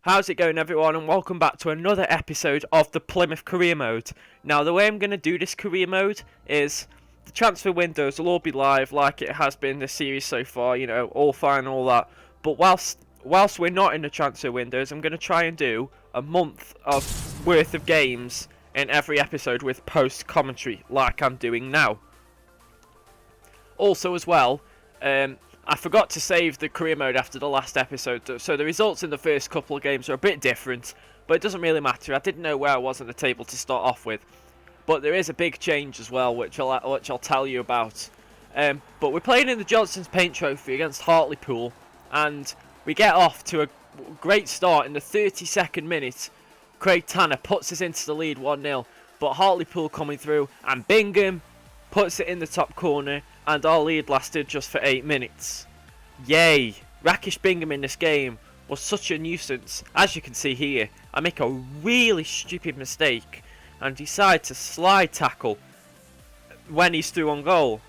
How's it going, everyone, and welcome back to another episode of the Plymouth career mode. Now, the way I'm going to do this career mode is the transfer windows will all be live like it has been this series so far, you know, all fine, all that. But whilst we're not in the transfer windows, I'm going to try and do a month of worth of games in every episode with post commentary like I'm doing now. Also, as well, I forgot to save the career mode after the last episode, so the results in the first couple of games are a bit different, but it doesn't really matter. I didn't know where I was on the table to start off with, but there is a big change as well, which I'll tell you about. But we're playing in the Johnson's Paint Trophy against Hartlepool, and we get off to a great start in the 32nd minute. Craig Tanner puts us into the lead 1-0, but Hartlepool coming through, and Bingham puts it in the top corner, and our lead lasted just for 8 minutes. Yay! Rakesh Bingham in this game was such a nuisance. As you can see here, I make a really stupid mistake and decide to slide tackle when he's through on goal.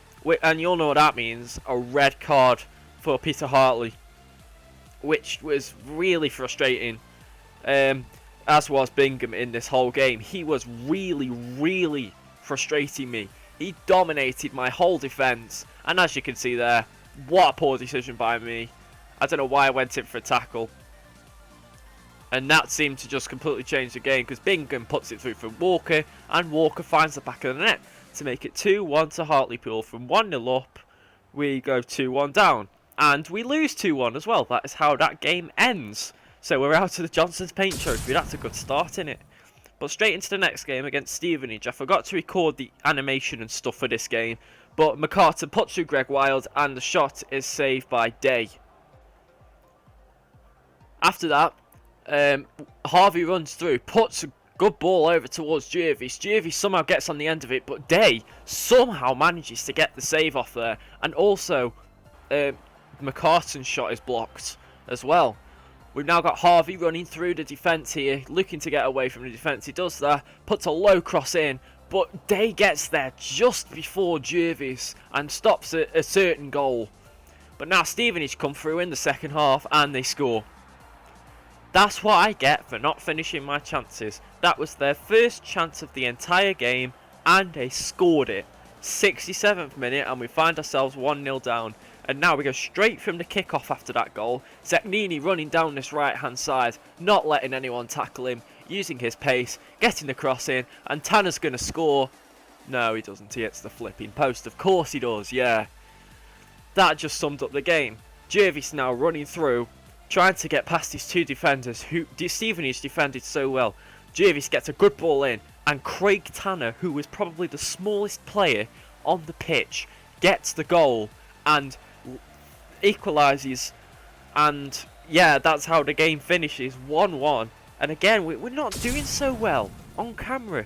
And you'll know what that means, a red card for Peter Hartley, which was really frustrating, as was Bingham in this whole game. He was really frustrating me. He dominated my whole defence, and as you can see there, what a poor decision by me. I don't know why I went in for a tackle, and that seemed to just completely change the game, because Bingham puts it through for Walker, and Walker finds the back of the net to make it 2-1 to Hartlepool. From 1-0 up, we go 2-1 down, and we lose 2-1 as well. That is how that game ends. So we're out of the Johnson's Paint Trophy. That's a good start, innit? But straight into the next game against Stevenage. I forgot to record the animation and stuff for this game, but McCartan puts through Greg Wild, and the shot is saved by Day. After that, Harvey runs through, puts a good ball over towards Jervis. Jervis somehow gets on the end of it, but Day somehow manages to get the save off there. And also, McCartan's shot is blocked as well. We've now got Harvey running through the defence here, looking to get away from the defence. He does that, puts a low cross in, but Day gets there just before Jervis and stops a certain goal. But now Stevenage come through in the second half and they score. That's what I get for not finishing my chances. That was their first chance of the entire game and they scored it. 67th minute and we find ourselves 1-0 down. And now we go straight from the kick-off after that goal. Zeknini running down this right-hand side, not letting anyone tackle him, using his pace, getting the cross in, and Tanner's going to score. No, he doesn't. He hits the flipping post. Of course he does, yeah. That just summed up the game. Jervis now running through, trying to get past his two defenders, who Stevenage defended so well. Jervis gets a good ball in, and Craig Tanner, who was probably the smallest player on the pitch, gets the goal and equalises, and yeah, that's how the game finishes, 1-1. And again, we're not doing so well on camera.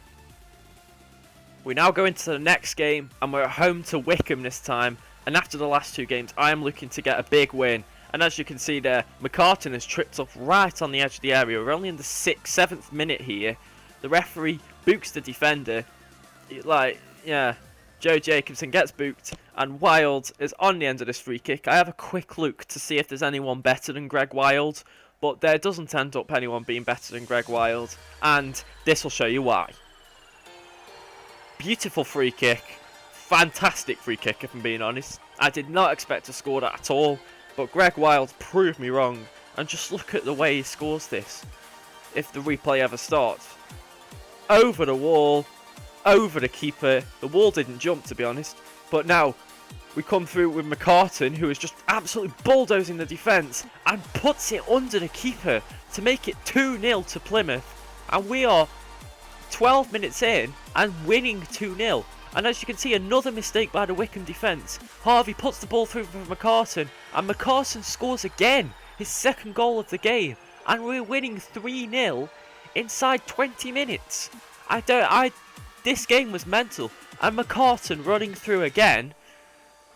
We now go into the next game, and we're at home to Wycombe this time, and after the last two games I am looking to get a big win. And as you can see there, McCartan has tripped up right on the edge of the area. We're only in the 7th minute here. The referee books the defender, Joe Jacobson gets booked, and Wild is on the end of this free kick. I have a quick look to see if there's anyone better than Greg Wild, but there doesn't end up anyone being better than Greg Wild, and this will show you why. Beautiful free kick, fantastic free kick if I'm being honest. I did not expect to score that at all, but Greg Wild proved me wrong, and just look at the way he scores this, if the replay ever starts. Over the wall, over the keeper. The wall didn't jump, to be honest, but now we come through with McCartan, who is just absolutely bulldozing the defence and puts it under the keeper to make it 2-0 to Plymouth, and we are 12 minutes in and winning 2-0. And as you can see, another mistake by the Wycombe defence. Harvey puts the ball through for McCartan, and McCartan scores again, his second goal of the game, and we're winning 3-0 inside 20 minutes. This game was mental, and McCartan running through again,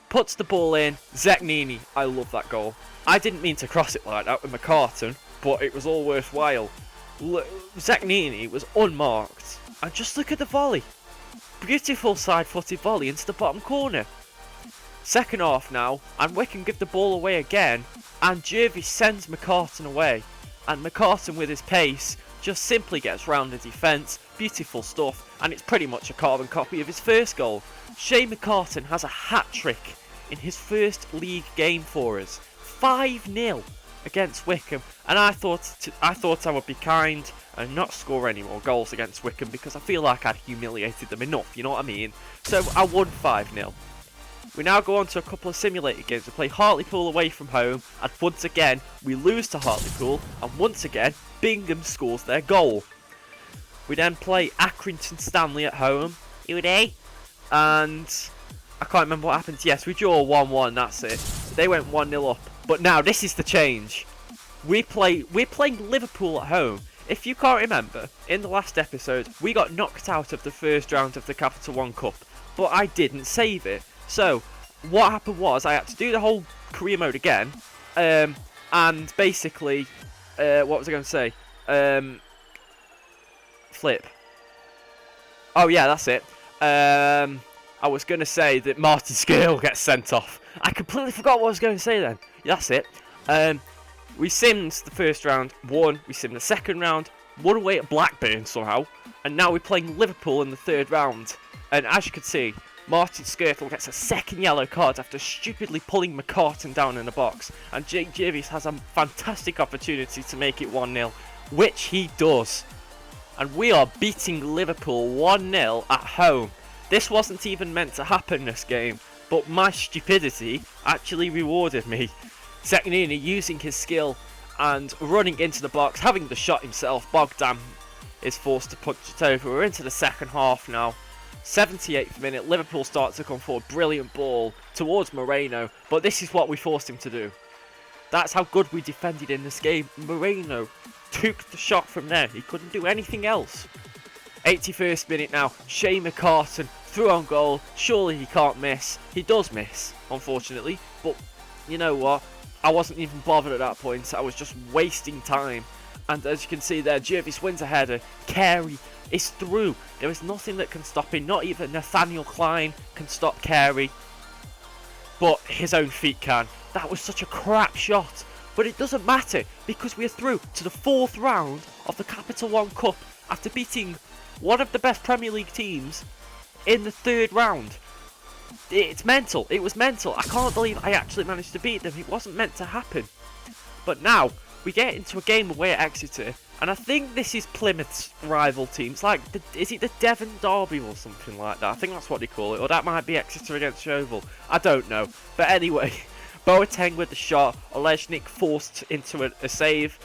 puts the ball in. Zeknini, I love that goal. I didn't mean to cross it like that with McCartan, but it was all worthwhile. Zeknini was unmarked, and just look at the volley. Beautiful side-footed volley into the bottom corner. Second half now, and Wycombe give the ball away again, and Jervis sends McCartan away. and McCartan with his pace just simply gets round the defence. Beautiful stuff, and it's pretty much a carbon copy of his first goal. Shane McCartan has a hat-trick in his first league game for us. 5-0 against Wycombe, and I thought I would be kind and not score any more goals against Wycombe because I feel like I'd humiliated them enough, you know what I mean? So I won 5-0. We now go on to a couple of simulated games. We play Hartlepool away from home, and once again we lose to Hartlepool, and once again Bingham scores their goal. We then play Accrington Stanley at home, and I can't remember what happened. Yes, we draw 1-1, that's it. They went 1-0 up. But now this is the change. We're playing Liverpool at home. If you can't remember, in the last episode we got knocked out of the first round of the Capital One Cup, but I didn't save it. So what happened was I had to do the whole career mode again, and basically, what was I going to say? Flip. Oh yeah, that's it. I was going to say that Martin Scale gets sent off. I completely forgot what I was going to say then. That's it. We simmed the first round, won. We simmed the second round, won away at Blackburn somehow. And now we're playing Liverpool in the third round. And as you can see, Martin Skirtle gets a second yellow card after stupidly pulling McCartan down in the box. And Jake Jervis has a fantastic opportunity to make it 1-0, which he does. And we are beating Liverpool 1-0 at home. This wasn't even meant to happen this game, but my stupidity actually rewarded me. Seknini using his skill and running into the box, having the shot himself. Bogdan is forced to punch it over. We're into the second half now. 78th minute, Liverpool start to come forward. Brilliant ball towards Moreno, but this is what we forced him to do. That's how good we defended in this game. Moreno took the shot from there. He couldn't do anything else. 81st minute now, Shane McCartan through on goal. Surely he can't miss. He does miss, unfortunately, but you know what? I wasn't even bothered at that point. I was just wasting time. And as you can see there, Jervis wins a header. Carey is through. There is nothing that can stop him. Not even Nathaniel Klein can stop Carey. But his own feet can. That was such a crap shot. But it doesn't matter because we are through to the fourth round of the Capital One Cup after beating one of the best Premier League teams in the third round. It's mental. It was mental. I can't believe I actually managed to beat them. It wasn't meant to happen. But now we get into a game away at Exeter, and I think this is Plymouth's rival teams. Like, is it the Devon Derby or something like that? I think that's what they call it. Or that might be Exeter against Yeovil. I don't know. But anyway, Boateng with the shot. Olejnik forced into a save.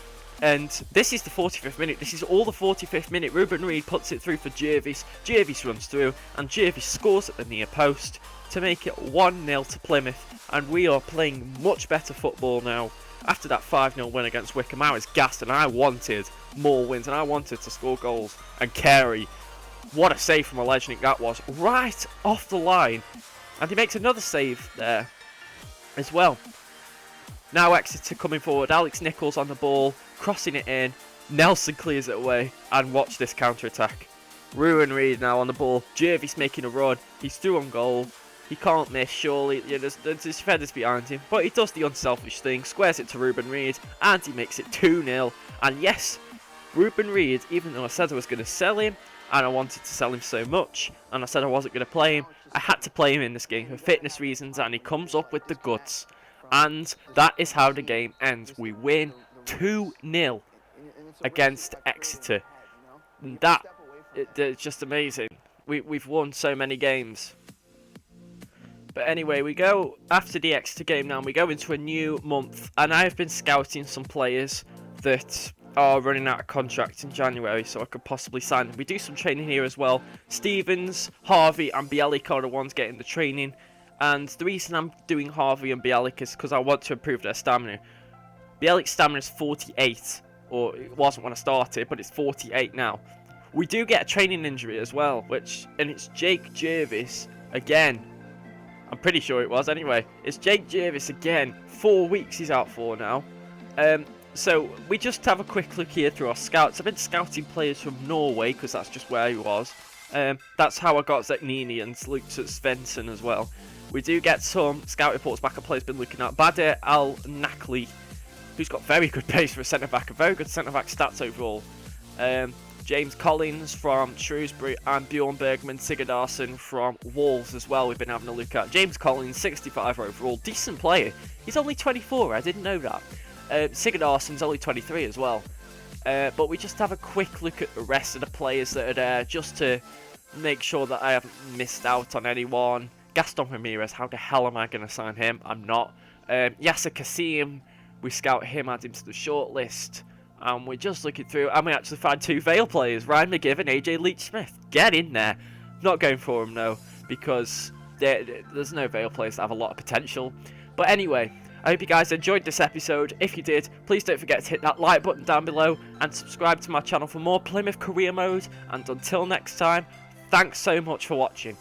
And this is the 45th minute. This is all the 45th minute. Ruben Reid puts it through for Jervis. Jervis runs through, and Jervis scores at the near post to make it 1-0 to Plymouth. And we are playing much better football now. After that 5-0 win against Wycombe, I was gassed and I wanted more wins and I wanted to score goals. And Carey, what a save from Olejnik that was. Right off the line. And he makes another save there as well. Now Exeter coming forward. Alex Nichols on the ball, crossing it in. Nelson clears it away. And watch this counter-attack. Ruben Reid now on the ball. Jervis making a run. He's through on goal. He can't miss, surely. Yeah, there's defenders behind him. But he does the unselfish thing. Squares it to Ruben Reid. And he makes it 2-0. And yes, Ruben Reid, even though I said I was going to sell him, and I wanted to sell him so much, and I said I wasn't going to play him, I had to play him in this game for fitness reasons, and he comes up with the goods. And that is how the game ends. We win 2-0 against Exeter. And it's just amazing. We've won so many games. But anyway, we go after the Exeter game now, and we go into a new month. And I have been scouting some players that are running out of contract in January, so I could possibly sign them. We do some training here as well. Stevens, Harvey and Bielik are the ones getting the training. And the reason I'm doing Harvey and Bielik is because I want to improve their stamina. Bielik's stamina is 48, or it wasn't when I started, but it's 48 now. We do get a training injury as well, and it's Jake Jervis again. I'm pretty sure it was anyway. It's Jake Jervis again. 4 weeks he's out for now. So we just have a quick look here through our scouts. I've been scouting players from Norway because that's just where he was. That's how I got Zeknini and looked at Svensson as well. We do get some scout reports back at players been looking at. Bader Al-Nakli who's got very good pace for a centre-back, and very good centre-back stats overall. James Collins from Shrewsbury, and Bjorn Bergman Sigurdarsson from Wolves as well, we've been having a look at. James Collins, 65 overall, decent player. He's only 24, I didn't know that. Sigurdarsson's only 23 as well. But we just have a quick look at the rest of the players that are there, just to make sure that I haven't missed out on anyone. Gaston Ramirez, how the hell am I going to sign him? I'm not. Yasser Kassim, we scout him, add him to the shortlist. And we're just looking through, and we actually find 2 Vale players, Ryan McGill and AJ Leach-Smith. Get in there. Not going for them, though, because there's no Vale players that have a lot of potential. But anyway, I hope you guys enjoyed this episode. If you did, please don't forget to hit that like button down below and subscribe to my channel for more Plymouth career mode. And until next time, thanks so much for watching.